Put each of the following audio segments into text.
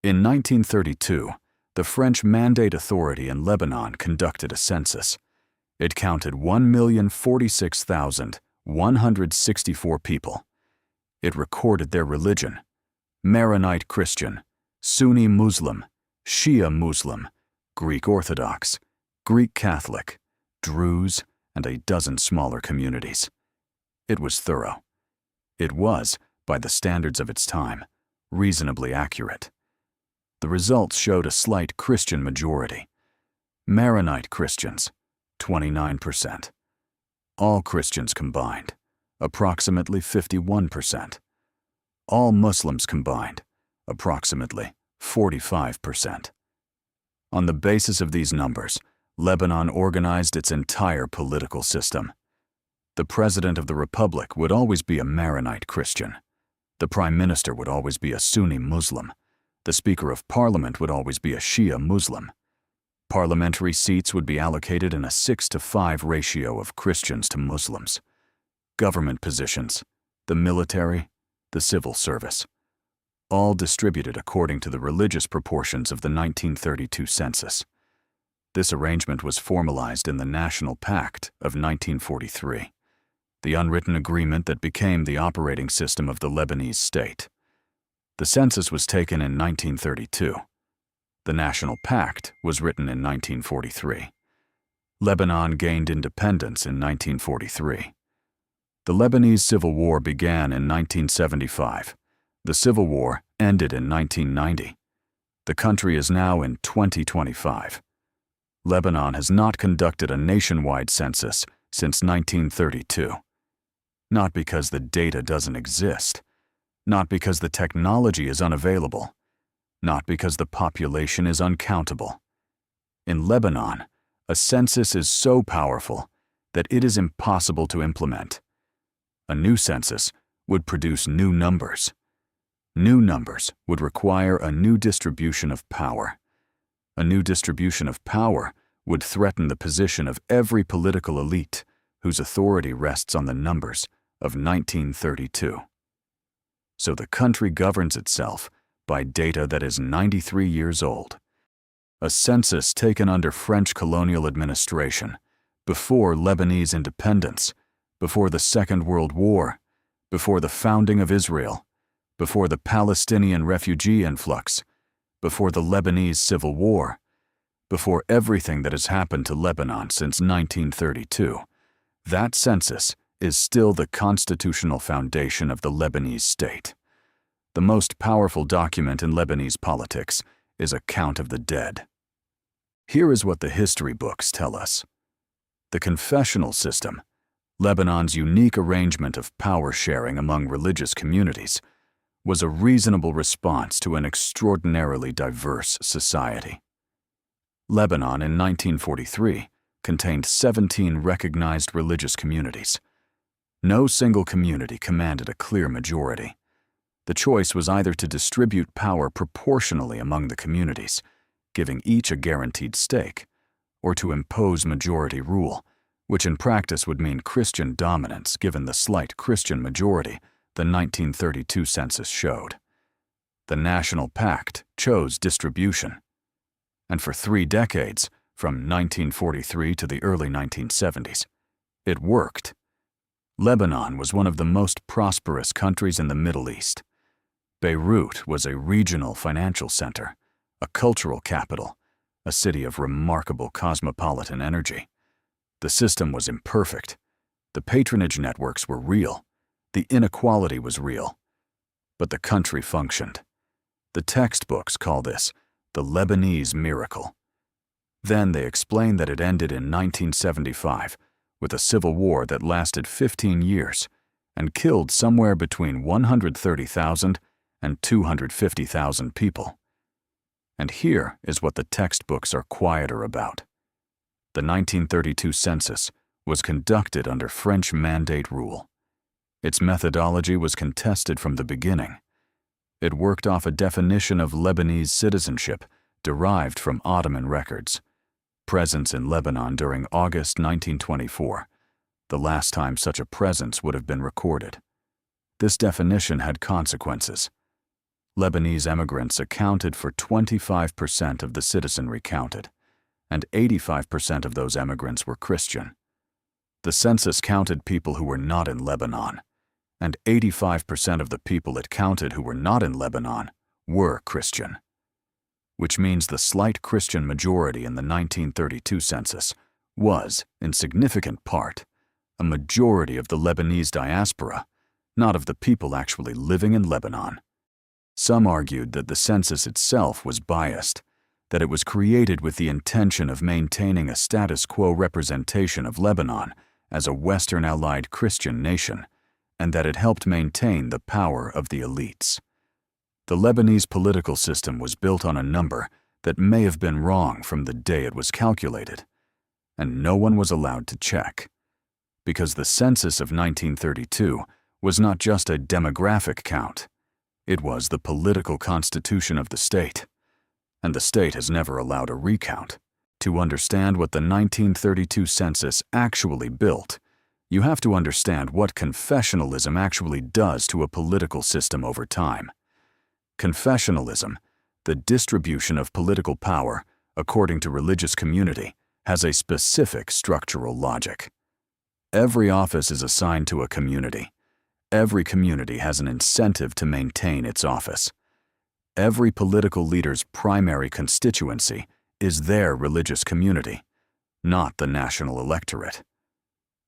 In 1932, the French Mandate Authority in Lebanon conducted a census. It counted 1,046,164 people. It recorded their religion: Maronite Christian, Sunni Muslim, Shia Muslim, Greek Orthodox, Greek Catholic, Druze, and a dozen smaller communities. It was thorough. It was, by the standards of its time, reasonably accurate. The results showed a slight Christian majority. Maronite Christians, 29%. All Christians combined, approximately 51%. All Muslims combined, approximately 45%. On the basis of these numbers, Lebanon organized its entire political system. The President of the Republic would always be a Maronite Christian. The Prime Minister would always be a Sunni Muslim. The Speaker of Parliament would always be a Shia Muslim. Parliamentary seats would be allocated in a 6-to-5 ratio of Christians to Muslims. Government positions, the military, the civil service, all distributed according to the religious proportions of the 1932 census. This arrangement was formalized in the National Pact of 1943, the unwritten agreement that became the operating system of the Lebanese state. The census was taken in 1932. The National Pact was written in 1943. Lebanon gained independence in 1943. The Lebanese Civil War began in 1975. The Civil War ended in 1990. The country is now in 2025. Lebanon has not conducted a nationwide census since 1932. Not because the data doesn't exist, not because the technology is unavailable, not because the population is uncountable. In Lebanon, a census is so powerful that it is impossible to implement. A new census would produce new numbers. New numbers would require a new distribution of power. A new distribution of power would threaten the position of every political elite whose authority rests on the numbers of 1932. So the country governs itself by data that is 93 years old. A census taken under French colonial administration, before Lebanese independence, before the Second World War, before the founding of Israel, before the Palestinian refugee influx, before the Lebanese Civil War, before everything that has happened to Lebanon since 1932, that census is still the constitutional foundation of the Lebanese state. The most powerful document in Lebanese politics is a count of the dead. Here is what the history books tell us. The confessional system, Lebanon's unique arrangement of power sharing among religious communities, was a reasonable response to an extraordinarily diverse society. Lebanon in 1943 contained 17 recognized religious communities. No single community commanded a clear majority. The choice was either to distribute power proportionally among the communities, giving each a guaranteed stake, or to impose majority rule, which in practice would mean Christian dominance given the slight Christian majority the 1932 census showed. The National Pact chose distribution. And for 3 decades, from 1943 to the early 1970s, it worked. Lebanon was one of the most prosperous countries in the Middle East. Beirut was a regional financial center, a cultural capital, a city of remarkable cosmopolitan energy. The system was imperfect. The patronage networks were real. The inequality was real. But the country functioned. The textbooks call this the Lebanese miracle. Then they explain that it ended in 1975 with a civil war that lasted 15 years and killed somewhere between 130,000 and 250,000 people. And here is what the textbooks are quieter about. The 1932 census was conducted under French mandate rule. Its methodology was contested from the beginning. It worked off a definition of Lebanese citizenship derived from Ottoman records. Presence in Lebanon during August 1924, the last time such a presence would have been recorded. This definition had consequences. Lebanese immigrants accounted for 25% of the citizenry counted, and 85% of those immigrants were Christian. The census counted people who were not in Lebanon, and 85% of the people it counted who were not in Lebanon were Christian, which means the slight Christian majority in the 1932 census was, in significant part, a majority of the Lebanese diaspora, not of the people actually living in Lebanon. Some argued that the census itself was biased, that it was created with the intention of maintaining a status quo representation of Lebanon as a Western Allied Christian nation, and that it helped maintain the power of the elites. The Lebanese political system was built on a number that may have been wrong from the day it was calculated, and no one was allowed to check, because the census of 1932 was not just a demographic count, it was the political constitution of the state, and the state has never allowed a recount. To understand what the 1932 census actually built, you have to understand what confessionalism actually does to a political system over time. Confessionalism, the distribution of political power according to religious community, has a specific structural logic. Every office is assigned to a community. Every community has an incentive to maintain its office. Every political leader's primary constituency is their religious community, not the national electorate.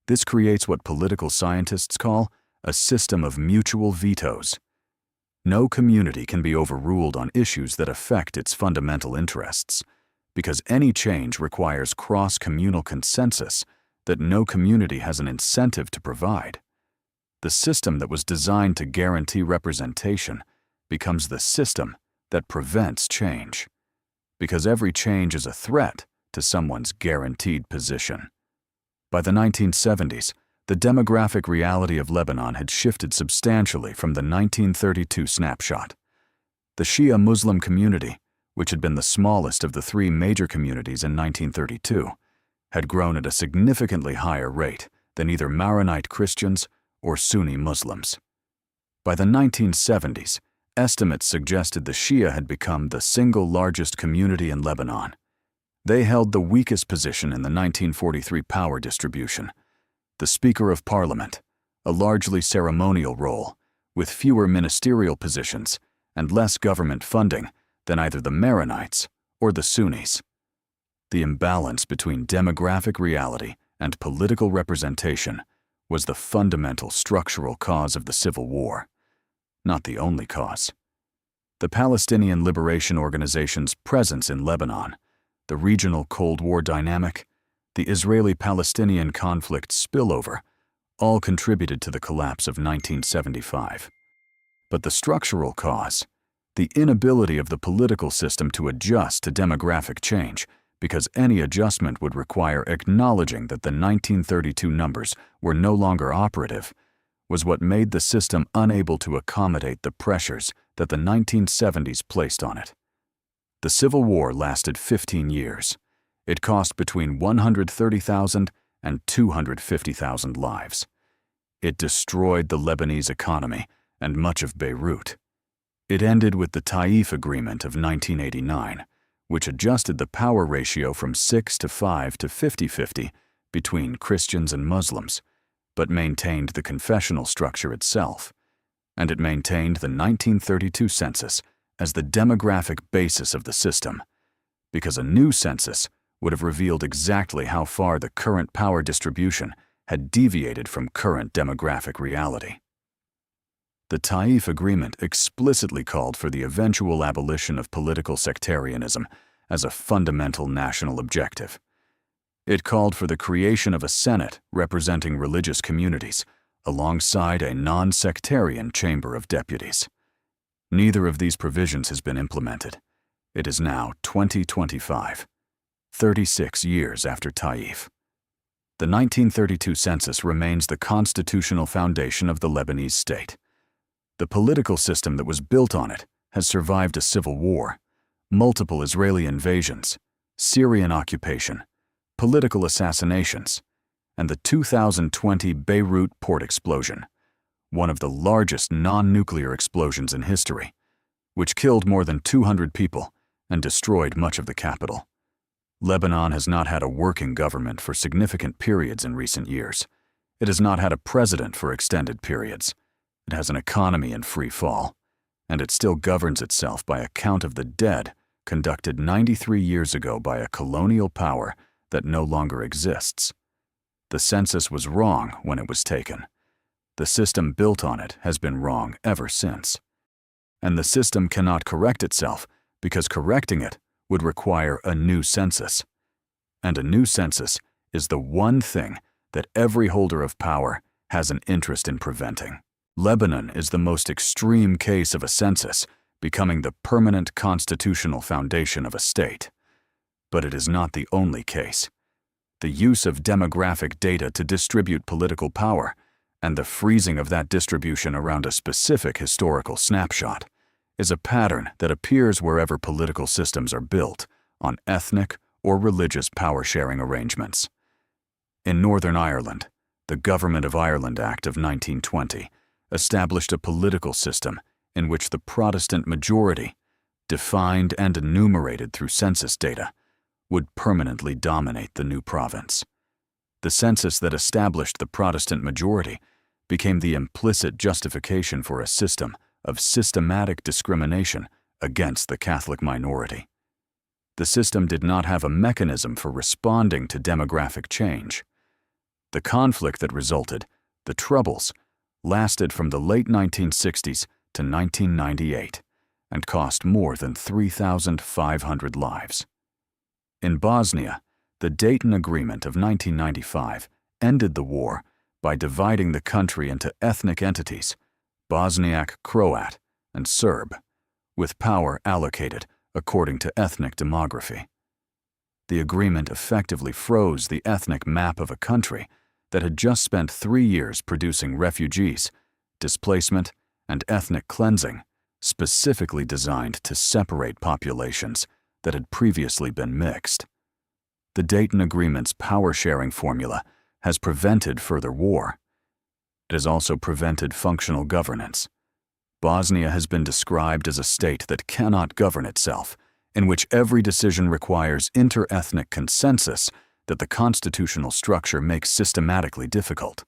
This creates what political scientists call a system of mutual vetoes. No community can be overruled on issues that affect its fundamental interests, because any change requires cross-communal consensus that no community has an incentive to provide. The system that was designed to guarantee representation becomes the system that prevents change, because every change is a threat to someone's guaranteed position. By the 1970s, the demographic reality of Lebanon had shifted substantially from the 1932 snapshot. The Shia Muslim community, which had been the smallest of the three major communities in 1932, had grown at a significantly higher rate than either Maronite Christians or Sunni Muslims. By the 1970s, estimates suggested the Shia had become the single largest community in Lebanon. They held the weakest position in the 1943 power distribution. The Speaker of Parliament, a largely ceremonial role, with fewer ministerial positions and less government funding than either the Maronites or the Sunnis. The imbalance between demographic reality and political representation was the fundamental structural cause of the Civil War, not the only cause. The Palestinian Liberation Organization's presence in Lebanon, the regional Cold War dynamic, the Israeli-Palestinian conflict spillover, all contributed to the collapse of 1975. But the structural cause, the inability of the political system to adjust to demographic change, because any adjustment would require acknowledging that the 1932 numbers were no longer operative, was what made the system unable to accommodate the pressures that the 1970s placed on it. The Civil War lasted 15 years. It cost between 130,000 and 250,000 lives. It destroyed the Lebanese economy and much of Beirut. It ended with the Taif Agreement of 1989, which adjusted the power ratio from 6 to 5 to 50-50 between Christians and Muslims, but maintained the confessional structure itself. And it maintained the 1932 census as the demographic basis of the system, because a new census would have revealed exactly how far the current power distribution had deviated from current demographic reality. The Taif Agreement explicitly called for the eventual abolition of political sectarianism as a fundamental national objective. It called for the creation of a Senate representing religious communities, alongside a non-sectarian Chamber of Deputies. Neither of these provisions has been implemented. It is now 2025, 36 years after Taif. The 1932 census remains the constitutional foundation of the Lebanese state. The political system that was built on it has survived a civil war, multiple Israeli invasions, Syrian occupation, political assassinations, and the 2020 Beirut port explosion, one of the largest non-nuclear explosions in history, which killed more than 200 people and destroyed much of the capital. Lebanon has not had a working government for significant periods in recent years. It has not had a president for extended periods. It has an economy in free fall, and it still governs itself by a count of the dead conducted 93 years ago by a colonial power that no longer exists. The census was wrong when it was taken. The system built on it has been wrong ever since. And the system cannot correct itself because correcting it would require a new census. And a new census is the one thing that every holder of power has an interest in preventing. Lebanon is the most extreme case of a census becoming the permanent constitutional foundation of a state. But it is not the only case. The use of demographic data to distribute political power and the freezing of that distribution around a specific historical snapshot is a pattern that appears wherever political systems are built on ethnic or religious power-sharing arrangements. In Northern Ireland, the Government of Ireland Act of 1920 established a political system in which the Protestant majority, defined and enumerated through census data, would permanently dominate the new province. The census that established the Protestant majority became the implicit justification for a system of systematic discrimination against the Catholic minority. The system did not have a mechanism for responding to demographic change. The conflict that resulted, the Troubles, lasted from the late 1960s to 1998 and cost more than 3,500 lives. In Bosnia, the Dayton Agreement of 1995 ended the war by dividing the country into ethnic entities, Bosniak, Croat, and Serb, with power allocated according to ethnic demography. The agreement effectively froze the ethnic map of a country that had just spent 3 years producing refugees, displacement, and ethnic cleansing, specifically designed to separate populations that had previously been mixed. The Dayton Agreement's power-sharing formula has prevented further war. It has also prevented functional governance. Bosnia has been described as a state that cannot govern itself, in which every decision requires inter-ethnic consensus that the constitutional structure makes systematically difficult.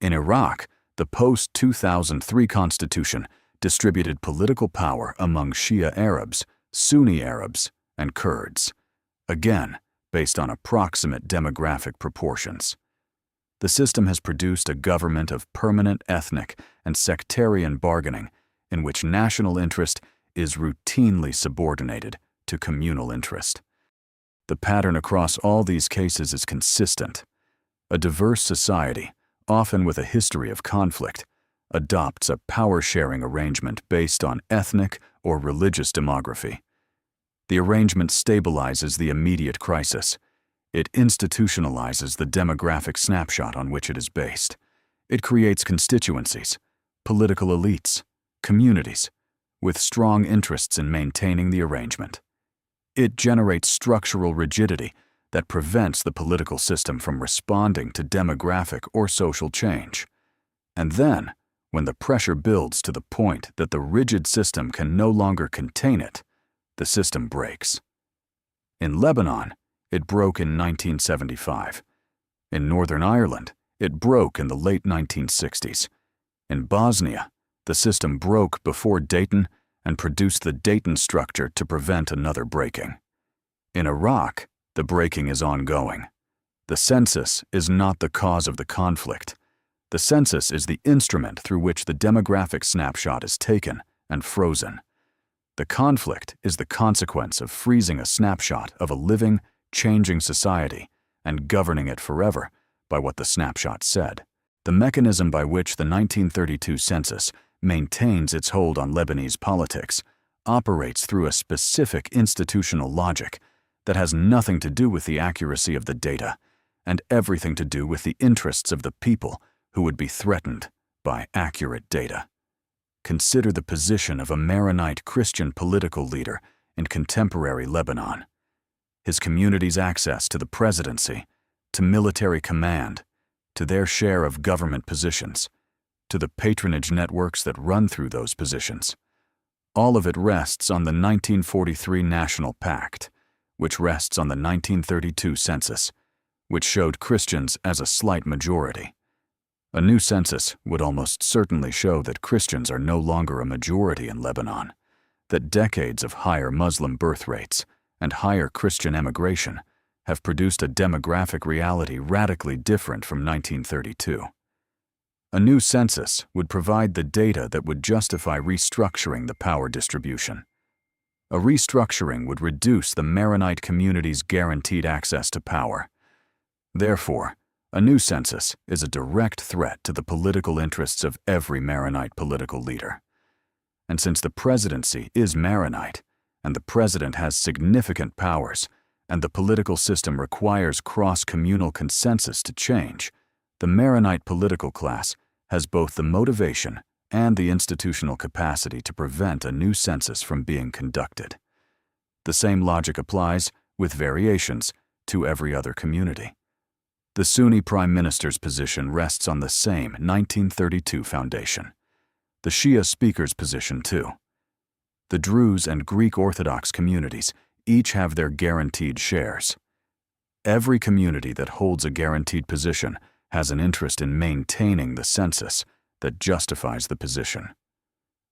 In Iraq, the post-2003 constitution distributed political power among Shia Arabs, Sunni Arabs, and Kurds, again based on approximate demographic proportions. The system has produced a government of permanent ethnic and sectarian bargaining in which national interest is routinely subordinated to communal interest. The pattern across all these cases is consistent. A diverse society, often with a history of conflict, adopts a power-sharing arrangement based on ethnic or religious demography. The arrangement stabilizes the immediate crisis. It institutionalizes the demographic snapshot on which it is based. It creates constituencies, political elites, communities, with strong interests in maintaining the arrangement. It generates structural rigidity that prevents the political system from responding to demographic or social change. And then, when the pressure builds to the point that the rigid system can no longer contain it, the system breaks. In Lebanon, it broke in 1975. In Northern Ireland, it broke in the late 1960s. In Bosnia, the system broke before Dayton and produced the Dayton structure to prevent another breaking. In Iraq, the breaking is ongoing. The census is not the cause of the conflict. The census is the instrument through which the demographic snapshot is taken and frozen. The conflict is the consequence of freezing a snapshot of a living, changing society and governing it forever by what the snapshot said. The mechanism by which the 1932 census maintains its hold on Lebanese politics operates through a specific institutional logic that has nothing to do with the accuracy of the data and everything to do with the interests of the people who would be threatened by accurate data. Consider the position of a Maronite Christian political leader in contemporary Lebanon. His community's access to the presidency, to military command, to their share of government positions, to the patronage networks that run through those positions. All of it rests on the 1943 National Pact, which rests on the 1932 census, which showed Christians as a slight majority. A new census would almost certainly show that Christians are no longer a majority in Lebanon, that decades of higher Muslim birth rates and higher Christian emigration have produced a demographic reality radically different from 1932. A new census would provide the data that would justify restructuring the power distribution. A restructuring would reduce the Maronite community's guaranteed access to power. Therefore, a new census is a direct threat to the political interests of every Maronite political leader. And since the presidency is Maronite, and the president has significant powers, and the political system requires cross-communal consensus to change, the Maronite political class has both the motivation and the institutional capacity to prevent a new census from being conducted. The same logic applies, with variations, to every other community. The Sunni Prime Minister's position rests on the same 1932 foundation. The Shia speaker's position too. The Druze and Greek Orthodox communities each have their guaranteed shares. Every community that holds a guaranteed position has an interest in maintaining the census that justifies the position.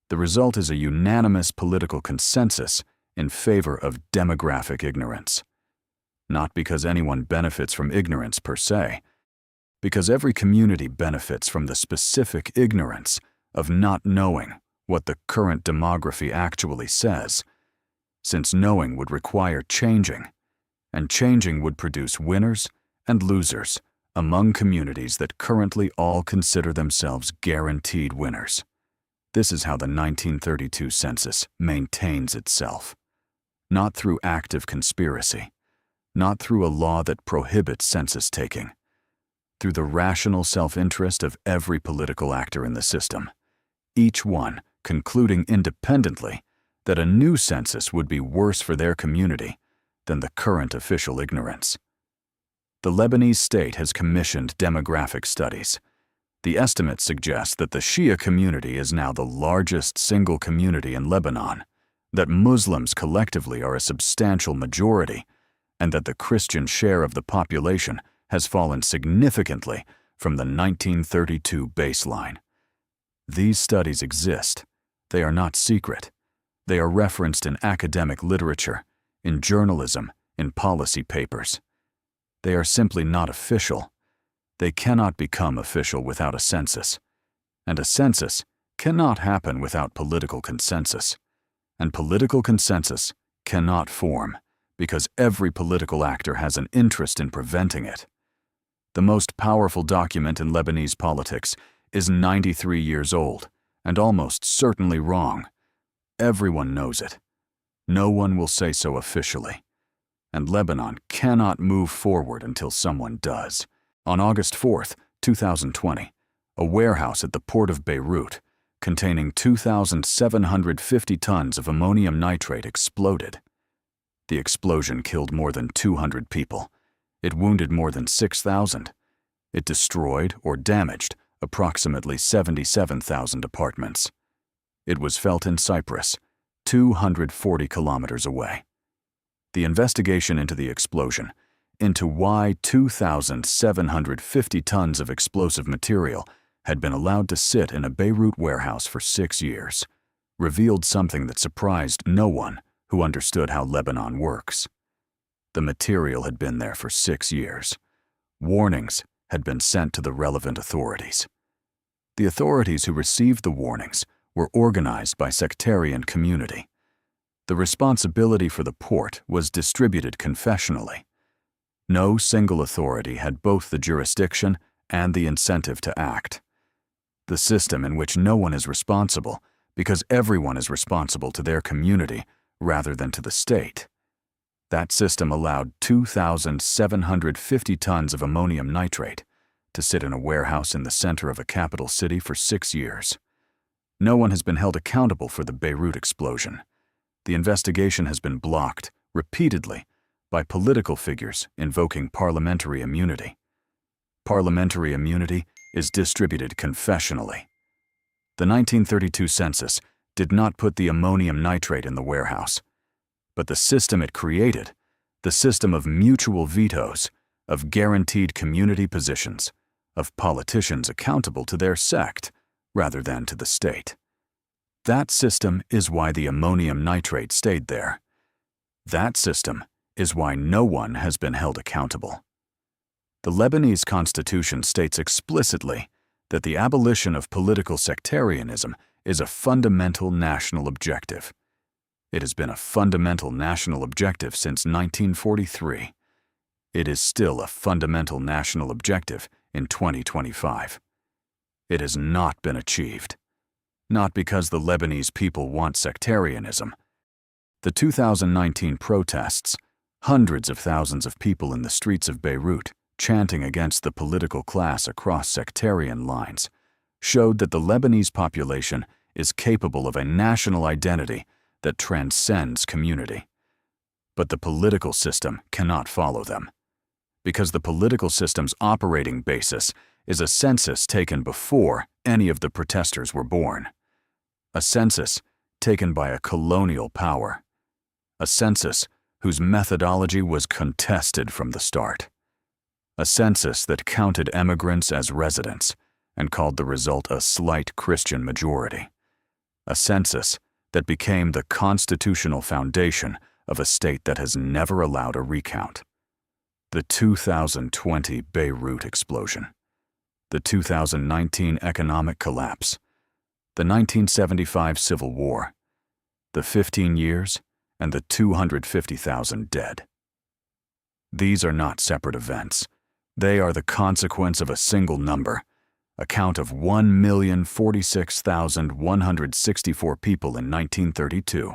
The result is a unanimous political consensus in favor of demographic ignorance. Not because anyone benefits from ignorance per se, because every community benefits from the specific ignorance of not knowing what the current demography actually says, since knowing would require changing, and changing would produce winners and losers among communities that currently all consider themselves guaranteed winners. This is how the 1932 census maintains itself. Not through active conspiracy, not through a law that prohibits census taking, through the rational self-interest of every political actor in the system, each one concluding independently that a new census would be worse for their community than the current official ignorance. The Lebanese state has commissioned demographic studies. The estimates suggest that the Shia community is now the largest single community in Lebanon, that Muslims collectively are a substantial majority, and that the Christian share of the population has fallen significantly from the 1932 baseline. These studies exist. They are not secret. They are referenced in academic literature, in journalism, in policy papers. They are simply not official. They cannot become official without a census. And a census cannot happen without political consensus. And political consensus cannot form because every political actor has an interest in preventing it. The most powerful document in Lebanese politics is 93 years old and almost certainly wrong. Everyone knows it. No one will say so officially. And Lebanon cannot move forward until someone does. On August 4th, 2020, a warehouse at the port of Beirut, containing 2,750 tons of ammonium nitrate exploded. The explosion killed more than 200 people. It wounded more than 6,000. It destroyed or damaged approximately 77,000 apartments. It was felt in Cyprus, 240 kilometers away. The investigation into the explosion, into why 2,750 tons of explosive material had been allowed to sit in a Beirut warehouse for 6 years, revealed something that surprised no one who understood how Lebanon works. The material had been there for 6 years. Warnings had been sent to the relevant authorities. The authorities who received the warnings were organized by sectarian community. The responsibility for the port was distributed confessionally. No single authority had both the jurisdiction and the incentive to act. The system in which no one is responsible because everyone is responsible to their community rather than to the state. That system allowed 2,750 tons of ammonium nitrate to sit in a warehouse in the center of a capital city for 6 years. No one has been held accountable for the Beirut explosion. The investigation has been blocked, repeatedly, by political figures invoking parliamentary immunity. Parliamentary immunity is distributed confessionally. The 1932 census did not put the ammonium nitrate in the warehouse, but the system it created, the system of mutual vetoes, of guaranteed community positions, of politicians accountable to their sect rather than to the state. That system is why the ammonium nitrate stayed there. That system is why no one has been held accountable. The Lebanese constitution states explicitly that the abolition of political sectarianism is a fundamental national objective. It has been a fundamental national objective since 1943. It is still a fundamental national objective in 2025. It has not been achieved. Not because the Lebanese people want sectarianism. The 2019 protests, hundreds of thousands of people in the streets of Beirut chanting against the political class across sectarian lines, showed that the Lebanese population is capable of a national identity that transcends community. But the political system cannot follow them, because the political system's operating basis is a census taken before any of the protesters were born. A census taken by a colonial power. A census whose methodology was contested from the start. A census that counted immigrants as residents and called the result a slight Christian majority. A census that became the constitutional foundation of a state that has never allowed a recount. The 2020 Beirut explosion. The 2019 economic collapse. The 1975 Civil War. The 15 years and the 250,000 dead. These are not separate events. They are the consequence of a single number, a count of 1,046,164 people in 1932,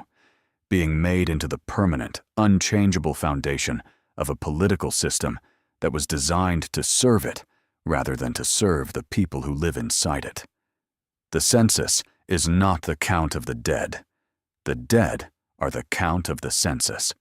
being made into the permanent, unchangeable foundation of a political system that was designed to serve it rather than to serve the people who live inside it. The census is not the count of the dead. The dead are the count of the census.